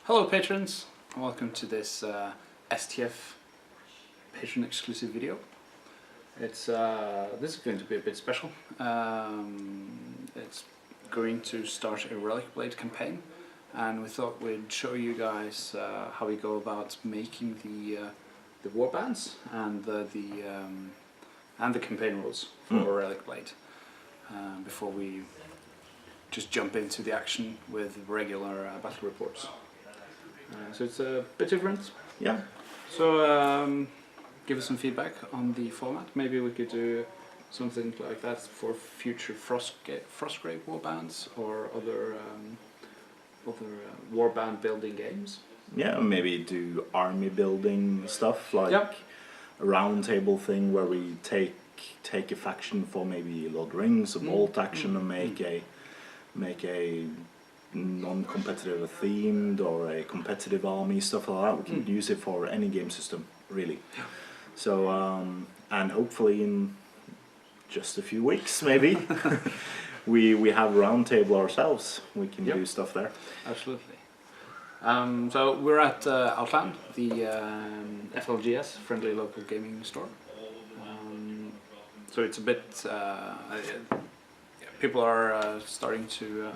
Hello patrons, and welcome to this STF patron exclusive video. This is going to be a bit special. It's going to start a Relicblade campaign, and we thought we'd show you guys how we go about making the warbands and the campaign rules for Relicblade before we just jump into the action with regular battle reports. So it's a bit different. Yeah. So give us some feedback on the format. Maybe we could do something like that for future Frostgrave warbands or other warband building games. Yeah, maybe do army building stuff like Yep. a round table thing where we take a faction for maybe Lord of the Rings, a bolt action, and make a non-competitive themed or a competitive army, stuff like that. We can use it for any game system, really. Yeah. So and hopefully in just a few weeks maybe we have a round table ourselves. We can do stuff there. Absolutely. So we're at Outland, the FLGS, Friendly Local Gaming Store. So it's a bit people are starting to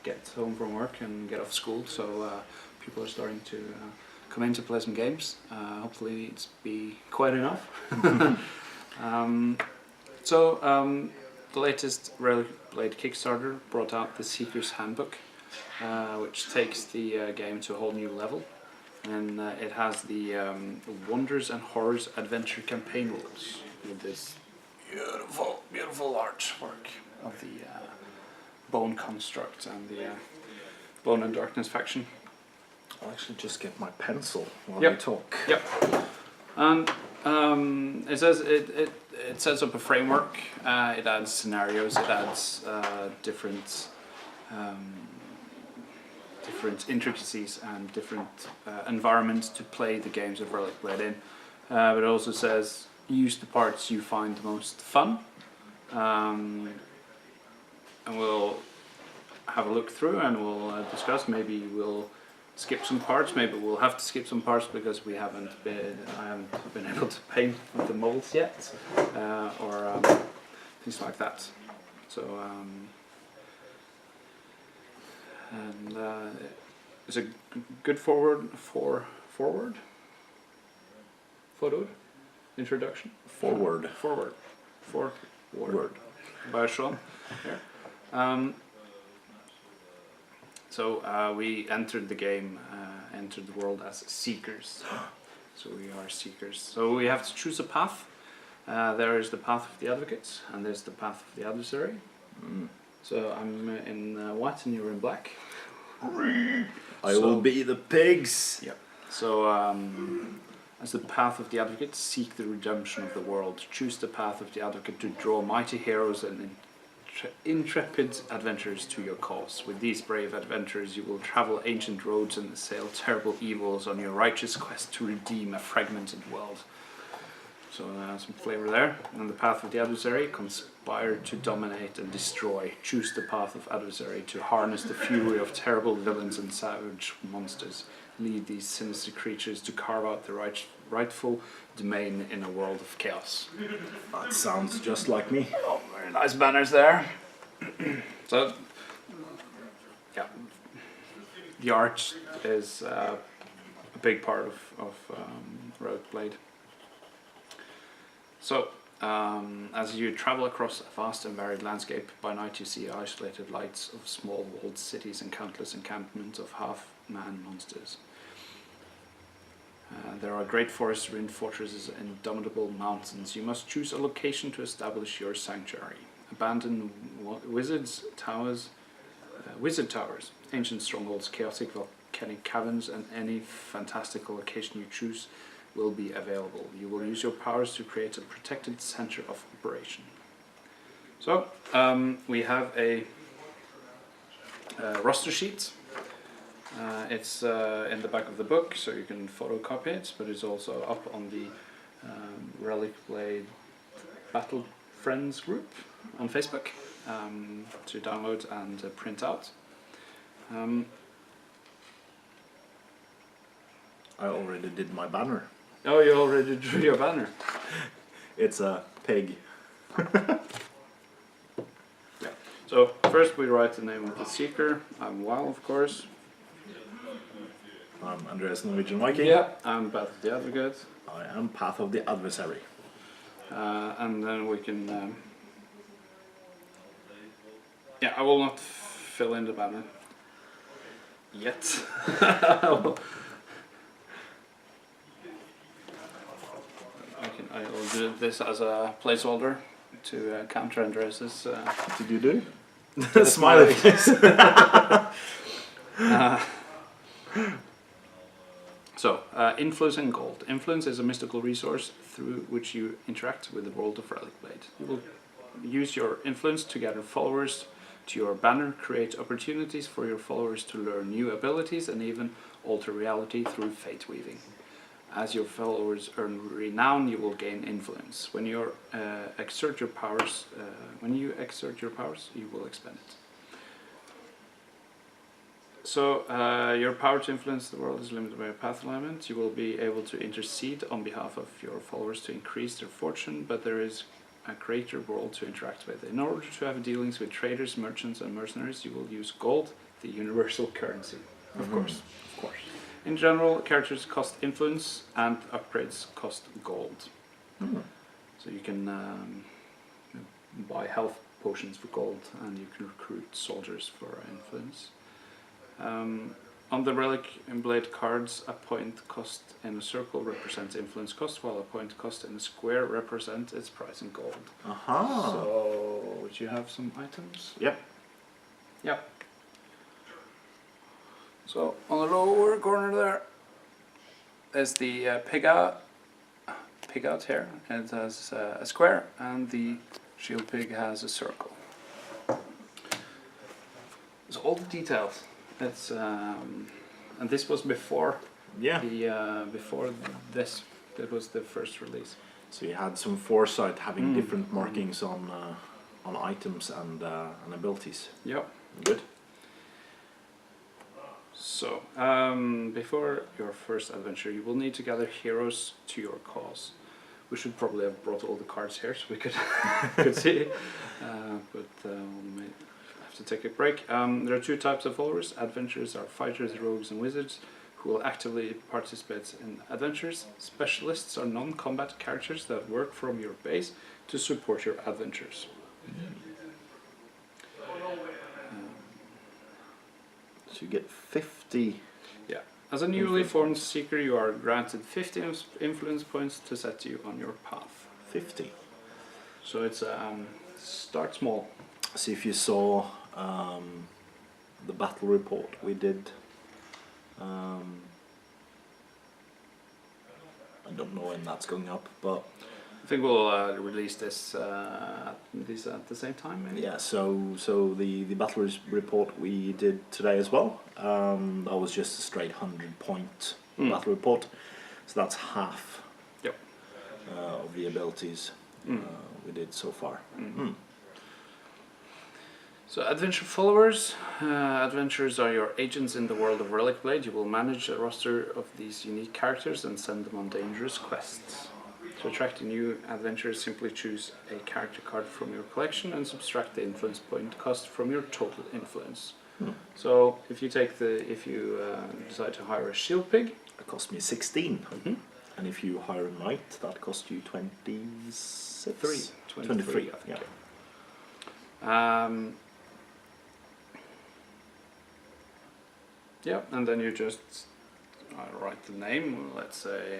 get home from work and get off school, so people are starting to come in to play some games. Hopefully it's be quite enough. The latest Relicblade Kickstarter brought out the Seeker's Handbook, which takes the game to a whole new level, and it has the Wonders and Horrors Adventure campaign rules with this beautiful artwork of the Bone Construct and the Bone and Darkness faction. I'll actually just get my pencil while Yep. we talk. Yep. And it says it sets up a framework. It adds scenarios. It adds different intricacies and different environments to play the games of Relicblade in. But it also says use the parts you find most fun. And we'll have a look through and we'll discuss. Maybe we'll skip some parts. Maybe we'll have to skip some parts because I haven't been able to paint with the molds yet, or things like that. So it's a good forward introduction. Forward by Sean. Here. So we entered the game, entered the world as seekers. So we are seekers. So we have to choose a path. There is the path of the advocates, and there's the path of the adversary. So I'm in white and you're in black. I will be the pigs. Yep. So as the path of the advocate, seek the redemption of the world. Choose the path of the advocate to draw mighty heroes and intrepid adventurers to your cause. With these brave adventurers you will travel ancient roads and assail terrible evils on your righteous quest to redeem a fragmented world. So some flavor there. And the path of the adversary, conspire to dominate and destroy. Choose the path of adversary to harness the fury of terrible villains and savage monsters. Lead these sinister creatures to carve out the rightful domain in a world of chaos. That sounds just like me. Oh, very nice banners there. So, yeah, the art is a big part of Relicblade. So, as you travel across a vast and varied landscape, by night you see isolated lights of small walled cities and countless encampments of half-man monsters. There are great forests, ruined fortresses, and indomitable mountains. You must choose a location to establish your sanctuary. Abandoned wizard towers, ancient strongholds, chaotic volcanic caverns, and any fantastical location you choose will be available. You will use your powers to create a protected center of operation. So we have a roster sheet. It's in the back of the book, so you can photocopy it, but it's also up on the Relicblade Battle Friends group on Facebook to download and print out. I already did my banner. Oh, you already drew your banner. It's a pig. Yeah. So first we write the name of the seeker. I'm Wow, of course. I'm Andreas Norwegian Viking. Yeah. I'm Path of the Advocate. I am Path of the Adversary. And then we can. Yeah, I will not fill in the banner yet. I will do this as a placeholder to counter Andreas's. Did you do? Smiley face. So, influence and gold. Influence is a mystical resource through which you interact with the world of Relicblade. You will use your influence to gather followers to your banner, create opportunities for your followers to learn new abilities, and even alter reality through fate weaving. As your followers earn renown, you will gain influence. When you exert your powers, you will expend it. So, your power to influence the world is limited by a path alignment. You will be able to intercede on behalf of your followers to increase their fortune, but there is a greater world to interact with. In order to have dealings with traders, merchants, and mercenaries, you will use gold, the universal currency. Of course. In general, characters cost influence, and upgrades cost gold. So you can buy health potions for gold, and you can recruit soldiers for influence. On the Relicblade cards, a point cost in a circle represents influence cost, while a point cost in a square represents its price in gold. Aha. So, would you have some items? Yep. Yep. So, on the lower corner there, there's the pig out here. It has a square, and the shield pig has a circle. So all the details. It's and this was before before this. That was the first release. So you had some foresight, having different markings on items and abilities. Yep. Good. So before your first adventure, you will need to gather heroes to your cause. We should probably have brought all the cards here so we could could see, but we may have to take a break. There are two types of followers. Adventurers are fighters, rogues, and wizards who will actively participate in adventures. Specialists are non-combat characters that work from your base to support your adventures. So you get 50. Yeah. As a newly formed seeker, you are granted 50 influence points to set you on your path. 50. So it's start small. So if you saw the battle report we did, I don't know when that's going up, but I think we'll release this these at the same time. Maybe. yeah. So the battle report we did today as well. That was just a straight 100-point battle report. So that's half of the abilities we did so far. So adventure followers. Adventurers are your agents in the world of Relicblade. You will manage a roster of these unique characters and send them on dangerous quests. To attract a new adventurer, simply choose a character card from your collection and subtract the influence point cost from your total influence. So if you take decide to hire a shield pig, It cost me 16. And if you hire a knight, that costs you 26? 23, I think. Yeah, and then you just write the name. Let's say,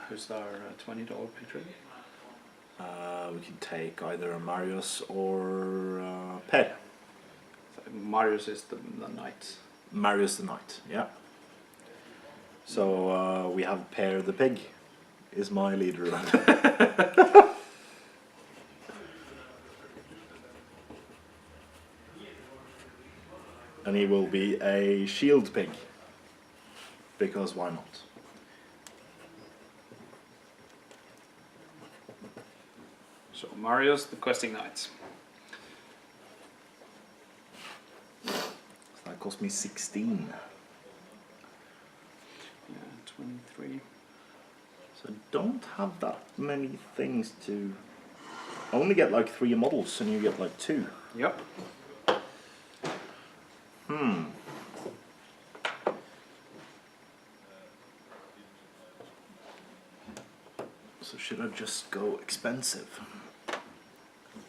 who's our $20 patron? We can take either a Marius or Per. So Marius is the knight. Marius the knight, yeah. So we have Per the pig is my leader. And he will be a shield pig, because why not? So Marius, the questing knight. That cost me 16. Yeah, 23. So don't have that many things to... I only get like 3 models and you get like 2. Yep. So should I just go expensive?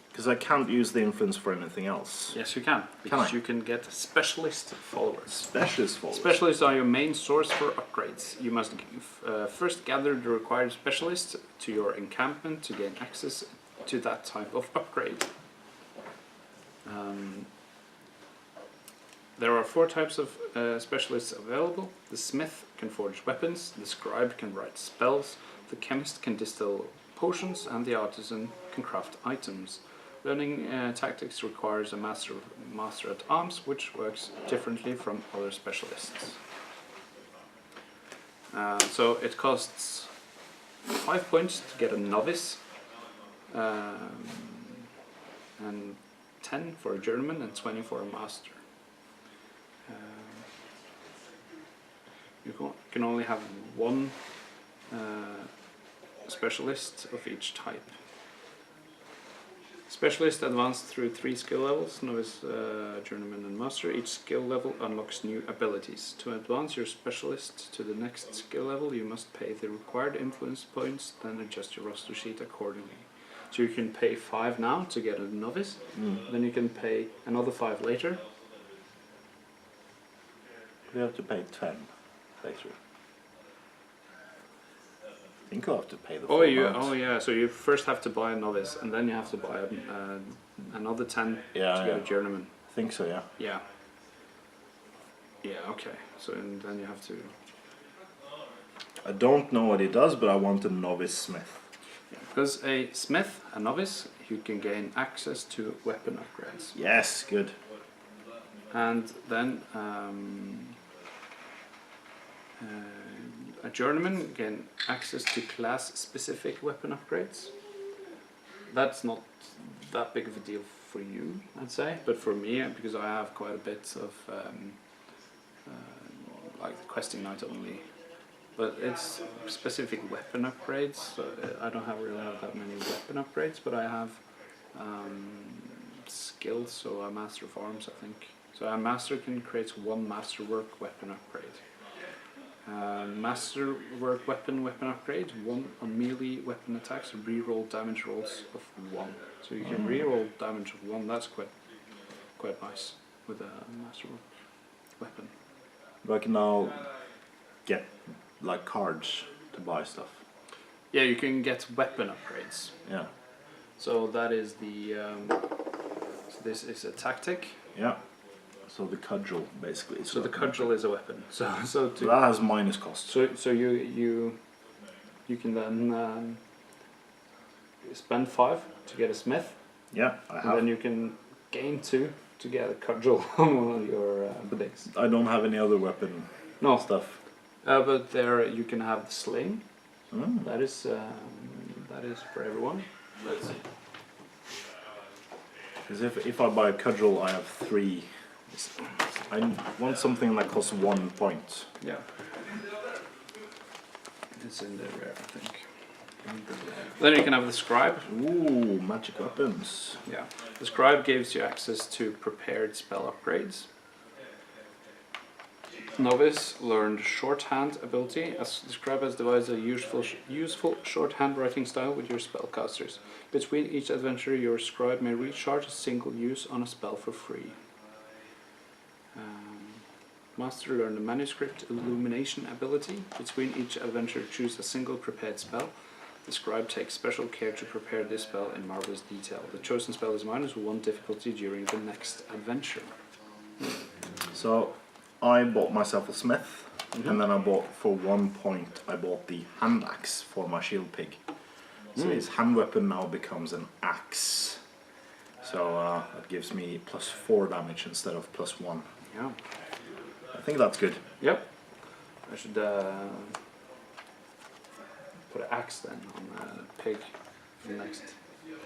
Because I can't use the influence for anything else. Yes, you can. Because you can get specialist followers. Specialist followers. Specialists are your main source for upgrades. You must first gather the required specialists to your encampment to gain access to that type of upgrade. There are 4 types of specialists available. The smith can forge weapons, the scribe can write spells, the chemist can distill potions, and the artisan can craft items. Learning tactics requires a master at arms, which works differently from other specialists. So it costs 5 points to get a novice, and 10 for a journeyman, and 20 for a master. You can only have 1 specialist of each type. Specialist advanced through 3 skill levels, novice, journeyman and master. Each skill level unlocks new abilities. To advance your specialist to the next skill level, you must pay the required influence points, then adjust your roster sheet accordingly. So you can pay 5 now to get a novice, then you can pay another 5 later. We have to pay 10 later. I think I'll have to pay the full amount. Oh yeah, so you first have to buy a novice, and then you have to buy another 10 to get a journeyman. I think so, yeah. Yeah. Yeah, okay. So and then you have to... I don't know what he does, but I want a novice smith. Yeah, because a smith, a novice, you can gain access to weapon upgrades. Yes, good. And then a journeyman gain access to class-specific weapon upgrades. That's not that big of a deal for you, I'd say, but for me, because I have quite a bit of like the questing knight only, but it's specific weapon upgrades. So I don't really have that many weapon upgrades, but I have skills. So a master of arms, I think. So a master can create 1 masterwork weapon upgrade. Masterwork weapon upgrade, 1 on melee weapon attacks, reroll damage rolls of 1. So you can reroll damage of 1. That's quite nice with a masterwork weapon. But I can now get like cards to buy stuff. Yeah, you can get weapon upgrades. Yeah. So that is the. So this is a tactic. Yeah. So the cudgel basically. So the cudgel is a weapon. So that has minus cost. So you can then spend 5 to get a smith. Yeah, I have. And then you can gain 2 to get a cudgel on one of your things. I don't have any other weapon stuff. But there you can have the sling. Mm. That is for everyone. Let's see. Because if I buy a cudgel, I have 3. I want something that costs 1 point. Yeah. It's in the rare, I think. Then you can have the scribe. Ooh, magic weapons. Yeah. The scribe gives you access to prepared spell upgrades. Novice learned shorthand ability. As the scribe has devised a useful shorthand writing style with your spellcasters. Between each adventure, your scribe may recharge a single use on a spell for free. Master learned the manuscript illumination ability. Between each adventure, choose a single prepared spell. The scribe takes special care to prepare this spell in marvelous detail. The chosen spell is -1 difficulty during the next adventure. So I bought myself a smith, and then I bought for 1 point. I bought the hand axe for my shield pig. So his hand weapon now becomes an axe. So that gives me +4 damage instead of +1. Yeah. I think that's good. Yep. I should put an axe then on a pig for the next.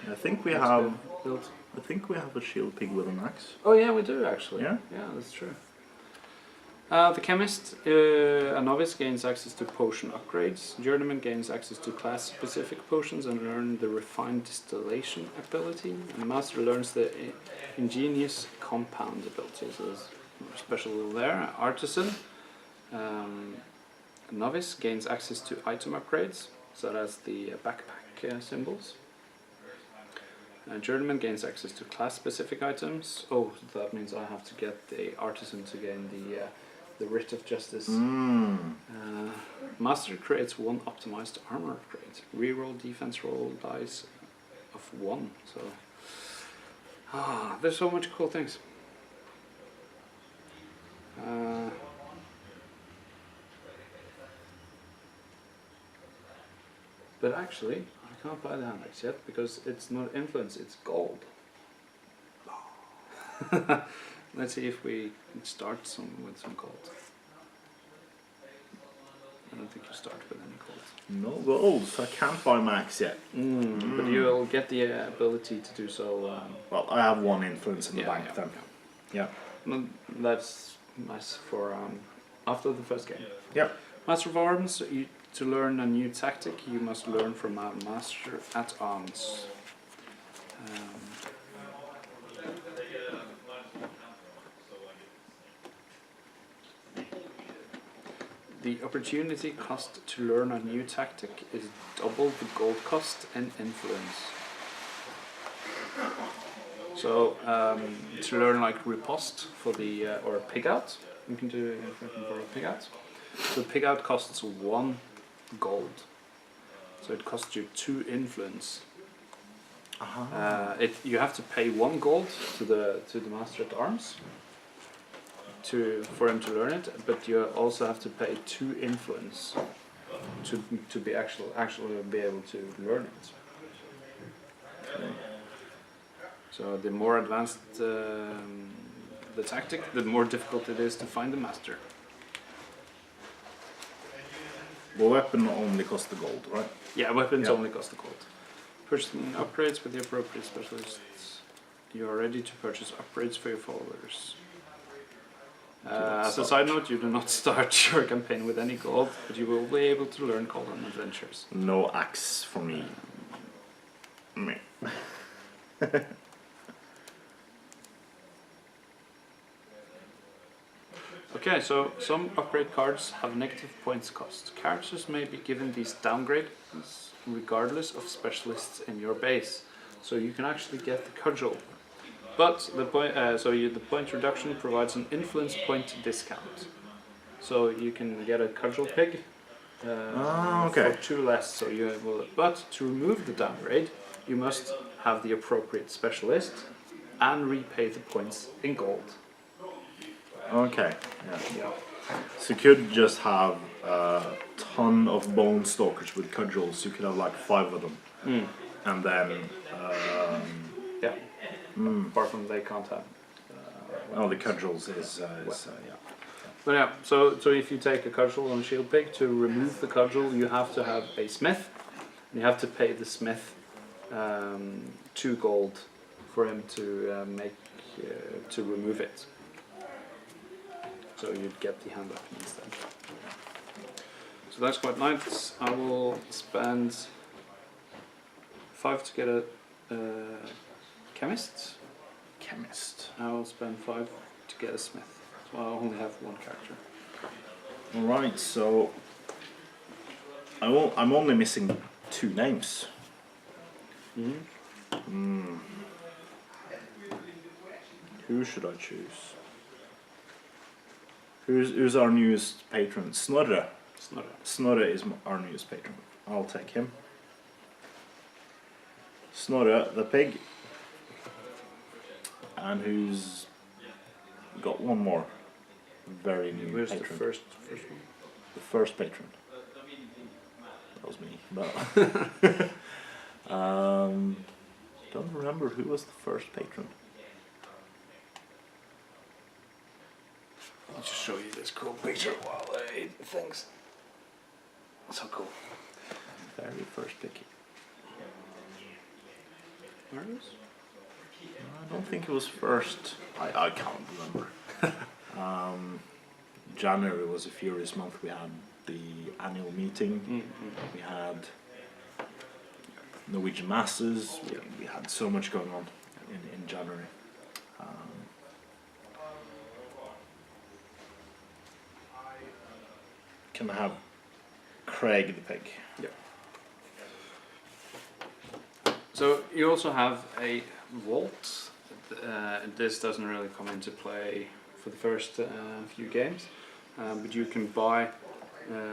I think we build. I think we have a shield pig with an axe. Oh yeah, we do actually. Yeah. Yeah, that's true. The chemist, a novice, gains access to potion upgrades. Journeyman gains access to class-specific potions and learn the refined distillation ability. And master learns the ingenious compound ability. So there's special there. Artisan, a novice, gains access to item upgrades. So that's the backpack symbols. Journeyman gains access to class-specific items. Oh, that means I have to get the artisan to gain the writ of justice. Master creates one optimized armor upgrade. Reroll defense roll dice of 1. So there's so much cool things. But actually, I can't buy the handbags yet because it's not influence, it's gold. Let's see if we can start with some gold. I don't think you start with any gold. No gold, so I can't buy max yet. But you'll get the ability to do so. Well, I have 1 influence in the bank then. Yeah. No, that's nice for after the first game. Yeah. Master of Arms, to learn a new tactic, you must learn from a Master at Arms. The opportunity cost to learn a new tactic is double the gold cost and influence. So to learn like riposte for the or pig out, you can do for a pig out. So pig out costs 1 gold. So it costs you 2 influence. You have to pay 1 gold to the Master at Arms for him to learn it, but you also have to pay 2 influence to be actually be able to learn it. Okay. So the more advanced the tactic, the more difficult it is to find the master. The weapon only costs the gold, right? Yeah, weapons only cost the gold. Purchasing upgrades with the appropriate specialists. You are ready to purchase upgrades for your followers. As a side note, you do not start your campaign with any gold, but you will be able to learn gold on adventures. No axe for me. Okay, so some upgrade cards have negative points cost. Characters may be given these downgrades regardless of specialists in your base. So you can actually get the cudgel. But the point reduction provides an influence point discount. So you can get a cudgel pig for 2 less. So you will, but to remove the downgrade, you must have the appropriate specialist and repay the points in gold. Okay. Yeah. So you could just have a ton of bone stalkers with cudgels. You could have like 5 of them, and then. Apart from they can't have. The cudgels is yeah. But yeah, so if you take a cudgel on a shield pig, to remove the cudgel, you have to have a smith. You have to pay the smith 2 gold for him to to remove it. So you'd get the hand weapon instead. So that's quite nice. I will spend 5 to get a chemist. I will spend 5 to get a smith. So I only have 1 character. Alright, so I'm only missing 2 names. Who should I choose? Who's our newest patron? Snorre. Snorre is our newest patron. I'll take him. Snorre the pig. And who's got one more very new Where's patron? the first one? The first patron. That was me. But don't remember who was the first patron. I'll just show you this cool picture while I eat things. So cool. Very first pick. Where is? I don't think it was first. I can't remember. January was a furious month. We had the annual meeting. We had Norwegian Masters. We had so much going on in January. Can I have Craig the pig? Yeah. So you also have a vault. This doesn't really come into play for the first few games, but you can buy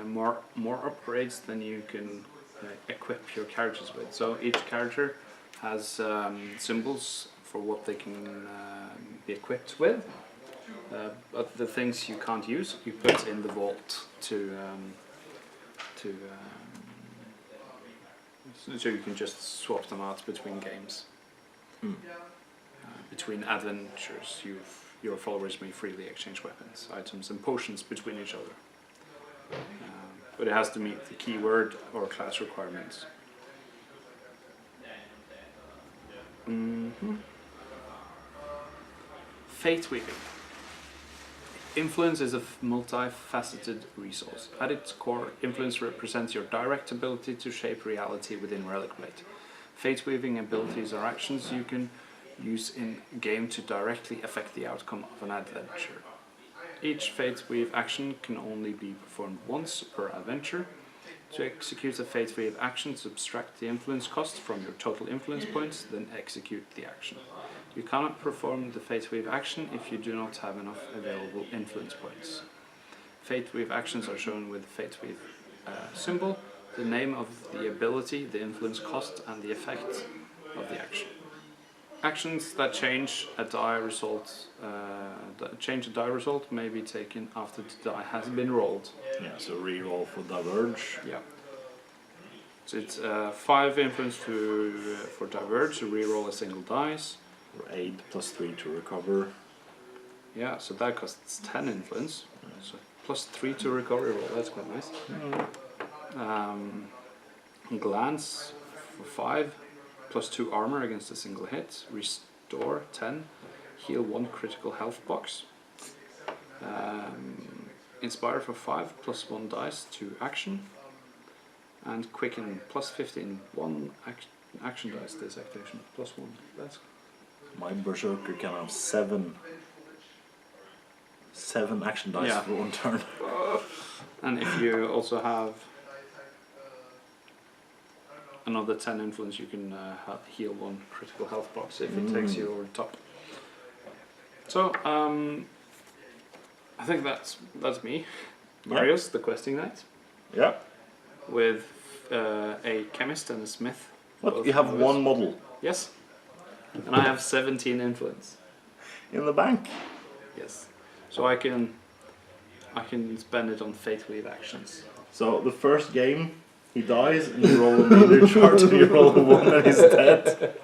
more upgrades than you can equip your characters with. So each character has symbols for what they can be equipped with, but the things you can't use, you put in the vault so you can just swap them out between games. Between adventures, your followers may freely exchange weapons, items, and potions between each other. But it has to meet the keyword or class requirements. Fate weaving. Influence is a multifaceted resource. At its core, influence represents your direct ability to shape reality within Relicblade. Fate weaving abilities are actions you can use in game to directly affect the outcome of an adventure. Each Fate Weave action can only be performed once per adventure. To execute a Fate Weave action, subtract the influence cost from your total influence points, then execute the action. You cannot perform the Fate Weave action if you do not have enough available influence points. Fate Weave actions are shown with the Fate Weave symbol, the name of the ability, the influence cost, and the effect of the action. Actions that change a die result may be taken after the die has been rolled. Yeah, so re-roll for Diverge. Yeah. So it's 5 influence for Diverge, to re-roll a single dice. Or 8 plus 3 to recover. Yeah, so that costs 10 influence. So plus 3 to recovery roll, that's quite nice. Glance for 5. Plus 2 armor against a single hit, restore 10, heal 1 critical health box, inspire for 5, plus 1 dice to action, and quicken plus 15, 1 action dice this activation, plus 1. That's My Berserker can have 7 action dice for 1 turn. And if you also have another 10 influence, you can heal 1 critical health box if it takes you over the top. So I think that's me, Marius, the questing knight, Yeah. with a chemist and a smith. What? You have 1 model Yes, and I have 17 influence. in the bank. Yes, so I can spend it on Fate Weave actions. So the first game, he dies, and you roll a meter chart, and you roll a 1, and he's dead.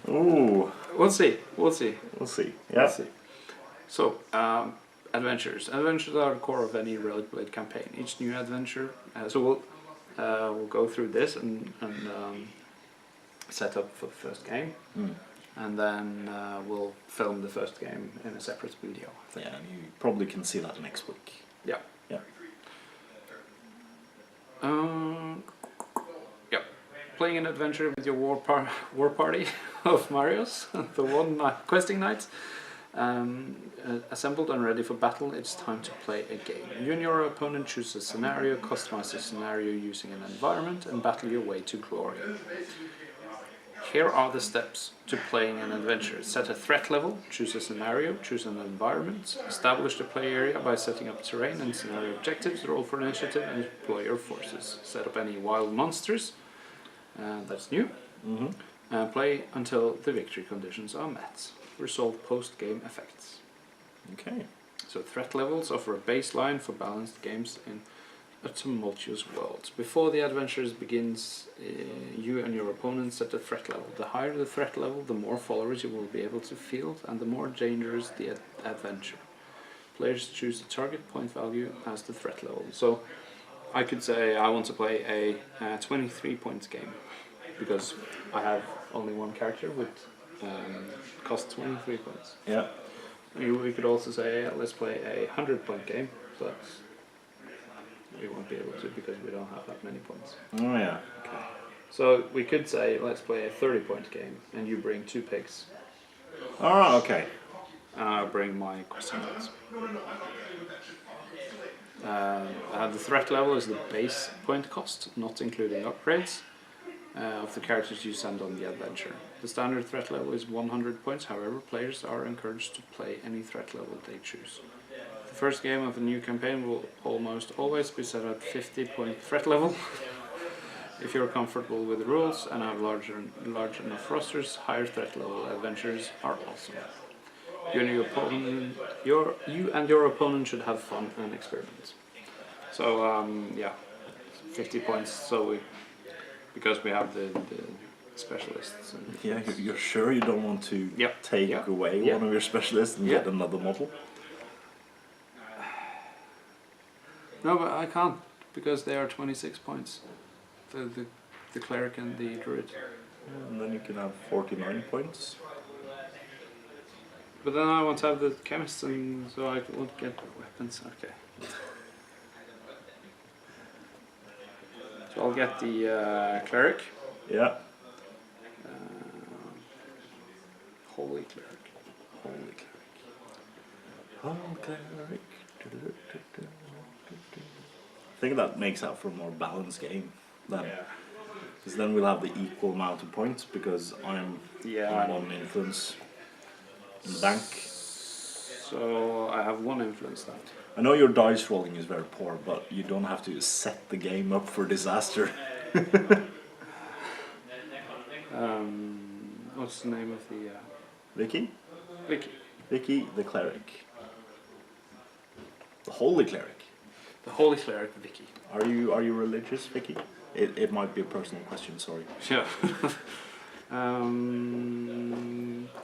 Ooh. We'll see. Yeah. Let's see. So, adventures. Adventures are the core of any Relicblade campaign. Each new adventure. So we'll go through this and set up for the first game, and then we'll film the first game in a separate video. Yeah, and you probably can see that next week. Yeah. Yeah. Yeah. Playing an adventure with your war party of Marios, the one questing knights. Assembled and ready for battle, it's time to play a game. You and your opponent choose a scenario, customize the scenario using an environment, and battle your way to glory. Here are the steps to playing an adventure. Set a threat level, choose a scenario, choose an environment, establish the play area by setting up terrain and scenario objectives, roll for initiative, and deploy your forces. Set up any wild monsters, that's new. Play until the victory conditions are met. Resolve post-game effects. Okay. So threat levels offer a baseline for balanced games in a tumultuous world. Before the adventure begins, you and your opponent set a threat level. The higher the threat level, the more followers you will be able to field, and the more dangerous the adventure. Players choose a target point value as the threat level. So I could say I want to play a 23 points game, because I have only one character with cost 23 points. Yeah. We could also say, let's play a 100-point game, but we won't be able to because we don't have that many points. Oh yeah. Okay. So we could say, let's play a 30-point game, and you bring 2 pigs, Oh, okay. and I'll bring my question points. The threat level is the base point cost, not including upgrades, of the characters you send on the adventure. The standard threat level is 100 points, however, players are encouraged to play any threat level they choose. The first game of a new campaign will almost always be set at 50-point threat level. If you're comfortable with the rules and have large enough rosters, higher threat level adventures are awesome. You and your opponent should have fun and experiment. So yeah, 50 points. So because we have the specialists. And Yeah, you're sure you don't want to take away one of your specialists and get another model? No, but I can't because they are 26 points. The cleric and the druid. And then you can have 49 points. But then I want to have the chemist, and so I won't get weapons. Okay. So I'll get the cleric. Yeah. Holy cleric. Holy cleric. Holy cleric. I think that makes up for a more balanced game. Because then we'll have the equal amount of points because I'm one influence in the bank. So I have 1 influence then. I know your dice rolling is very poor, but you don't have to set the game up for disaster. What's the name of the... Vicky? Vicky. Vicky the cleric. The holy cleric. The holy cleric, Vicky. Are you religious, Vicky? It might be a personal question, sorry. Yeah.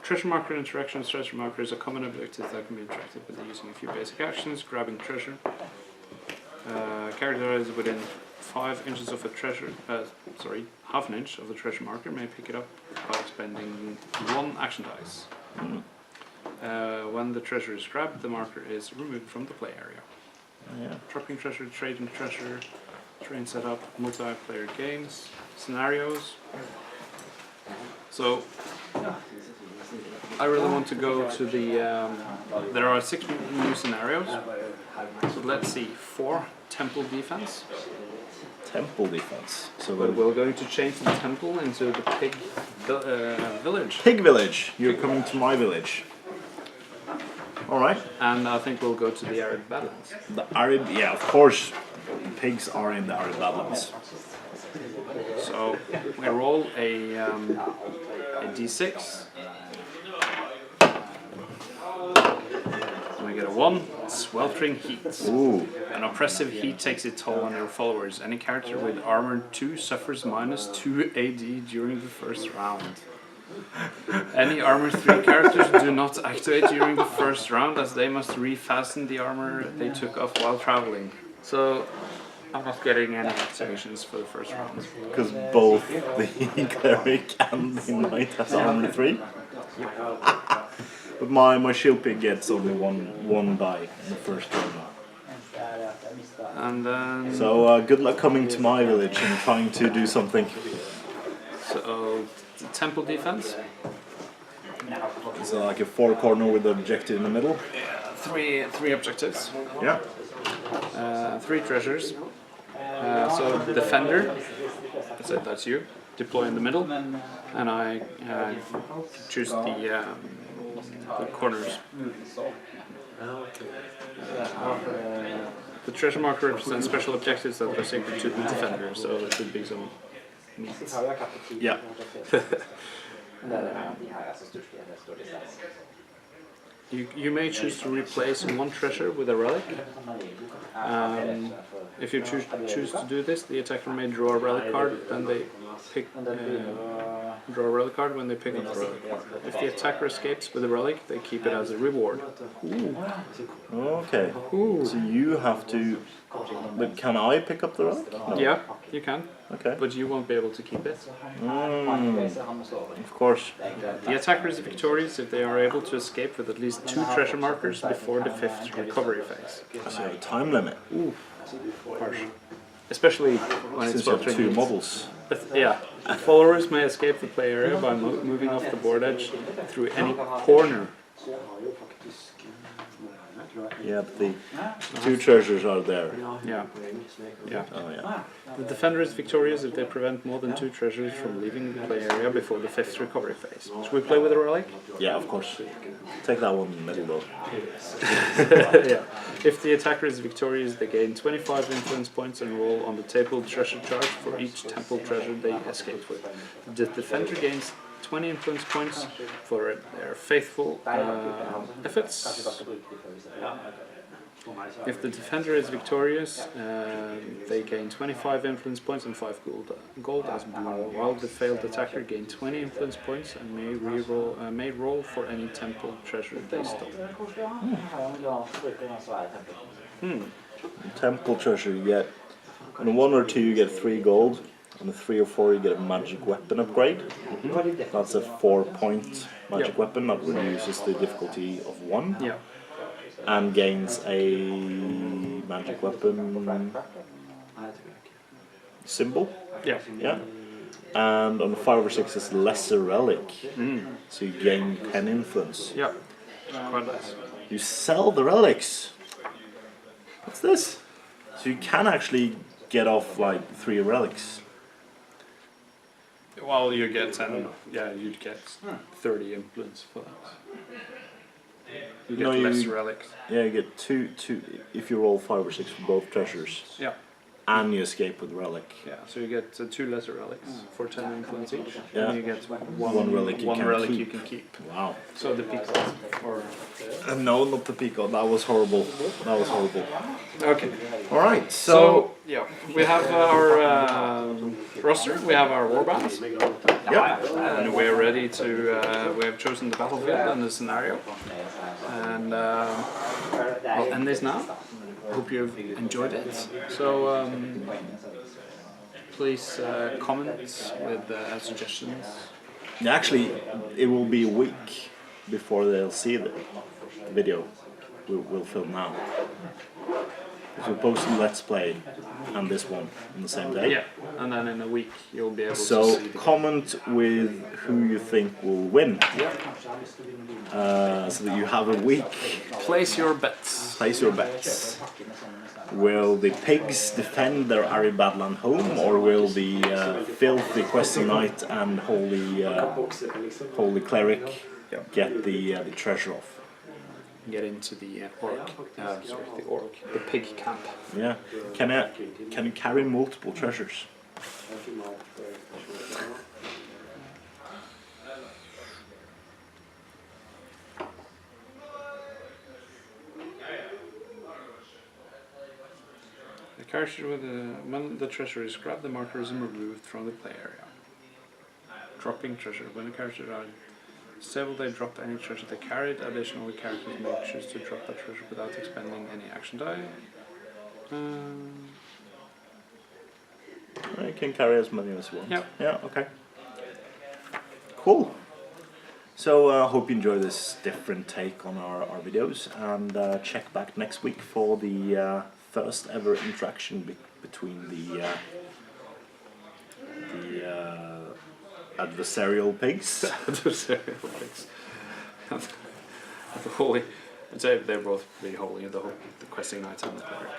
Treasure marker interactions. Treasure marker is a common objective that can be interacted with using a few basic actions. Grabbing treasure. Character is within 5 inches of a treasure. Half an inch of the treasure marker may pick it up by spending 1 action dice. When the treasure is grabbed, the marker is removed from the play area. Yeah. Dropping treasure, trading treasure, train setup, multiplayer games, scenarios. So I really want to go to the. There are 6 new scenarios. So let's see, 4 temple defense. Temple defense. So We're going to change the temple into the pig village. Pig village. You're coming to my village. All right. And I think we'll go to the arid badlands. The arid, yeah, of course. Pigs are in the arid badlands. So we roll a d6. And we get a 1. Sweltering heat. Ooh. An oppressive heat takes its toll on your followers. Any character with armor 2 suffers -2 AD during the first round. Any armor 3 characters do not activate during the first round, as they must refasten the armor they took off while traveling. So I'm not getting any activations for the first round. Because both the cleric and the knight has armor 3. But my shield pig gets only one die in the first round. And then... So good luck coming to my village and trying to do something. So, the temple defense. So like a 4 corner with the objective in the middle. Yeah, three objectives. Yeah. 3 treasures. So defender. So that's you. Deploy in the middle, and I choose the corners. The treasure marker represents special objectives that are sacred to the defender, so there should be some meat. Yeah. You may choose to replace 1 treasure with a relic. If you choose to do this, the attacker may draw a relic card, and they draw a relic card when they pick up the relic card. If the attacker escapes with a relic, they keep it as a reward. Ooh. Okay. Ooh. So you have to. But can I pick up the relic? No. Yeah. you can, Okay. but you won't be able to keep it. Of course. The attacker is victorious if they are able to escape with at least 2 treasure markers before the 5th recovery phase. So you have a time limit. Harsh. Especially when it's Since you have 2 models. models. Yeah. Followers may escape the play area by moving off the board edge through any corner. Yeah, but the 2 treasures are there. Yeah. Yeah. Oh yeah. The defender is victorious if they prevent more than 2 treasures from leaving the play area before the 5th recovery phase. Should we play with a relic? Yeah, of course. Take that one in the middle though. Yeah. If the attacker is victorious, they gain 25 influence points and roll on the table treasure charge for each temple treasure they escaped with. The defender gains 20 influence points for their faithful efforts. If the defender is victorious, they gain 25 influence points and 5 gold as boon, while the failed attacker gains 20 influence points and may roll for any temple treasure they stole. Temple treasure you get on a 1 or 2 you get 3 gold. On a 3 or 4 you get a magic weapon upgrade. That's a 4-point magic weapon that reduces the difficulty of 1. Yeah. And gains a magic weapon symbol. Yeah. Yeah. And on a 5 or 6 it's lesser relic. So you gain 10 influence. Yeah. Quite nice. You sell the relics. What's this? So you can actually get off like 3 relics. Well, you get 10. Yeah, you'd get 30 influence for that. You get less relics. Yeah, you get two if you roll 5 or 6 for both treasures. Yeah. And you escape with relic. Yeah, so you get 2 lesser relics for 10 influence each. Yeah. And you get One relic you can keep. Wow. So the peacock. Or No, not the peacock. That was horrible. That was horrible. okay. All right. So yeah, we have our roster. We have our warbands. Yeah. And we're ready to. We have chosen the battlefield and the scenario. And I'll end this now. Hope you've enjoyed it. So please comment with suggestions. Actually, it will be a week before they'll see the video we'll film now. So we'll post the Let's Play and this one on the same day. Yeah, and then in a week you'll be able to So see the comment with who you think will win. So that you have a week. Place your bets. Place your bets. Will the pigs defend their arid badland home, or will the filthy questing knight and holy cleric get the treasure off? Get into the the pig camp. Yeah. Can you carry multiple treasures? The character when the treasure is grabbed, the marker is removed from the play area. Dropping treasure. When the character died, stable they drop any treasure they carried. Additionally, characters may choose to drop that treasure without expending any action die. You can carry as many as you want. Yeah. Yeah, okay. Cool. So hope you enjoy this different take on our videos, and check back next week for the first ever interaction between the adversarial pigs. Adversarial pigs. The holy. I'd say they're both really holy. The questing knight and the cleric.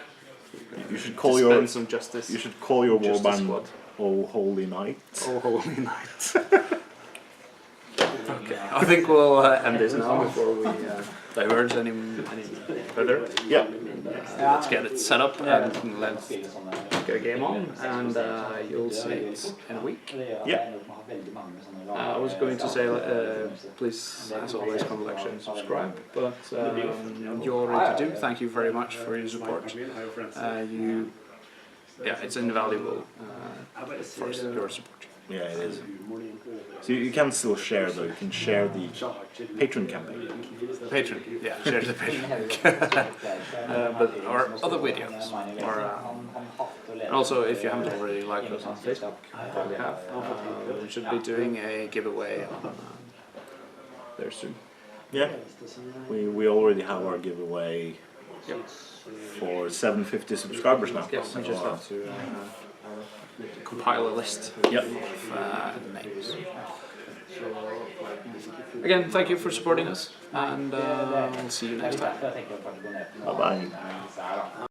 You should call your some justice. You should call your Justice warband squad. Oh Holy Knight. Oh holy knight. Okay, I think we'll end this now before we diverge any further. Yeah. Let's get it set up and let's get a game on, and you'll see it in a week. Yeah. I was going to say, please, as always, comment, like, share, and subscribe, but you already do. Thank you very much for your support. It's invaluable for your support. Yeah, it is. So you can still share though. You can share the Patreon campaign. Patreon, yeah, share the Patreon. But our other videos, or And also, if you haven't already liked us on Facebook, you probably have. We should be doing a giveaway on there soon. Yeah, we already have our giveaway Yep. for 750 subscribers now. Yes, we just have to compile a list Yep. of names. Again, thank you for supporting us, and we'll see you next time. Bye bye.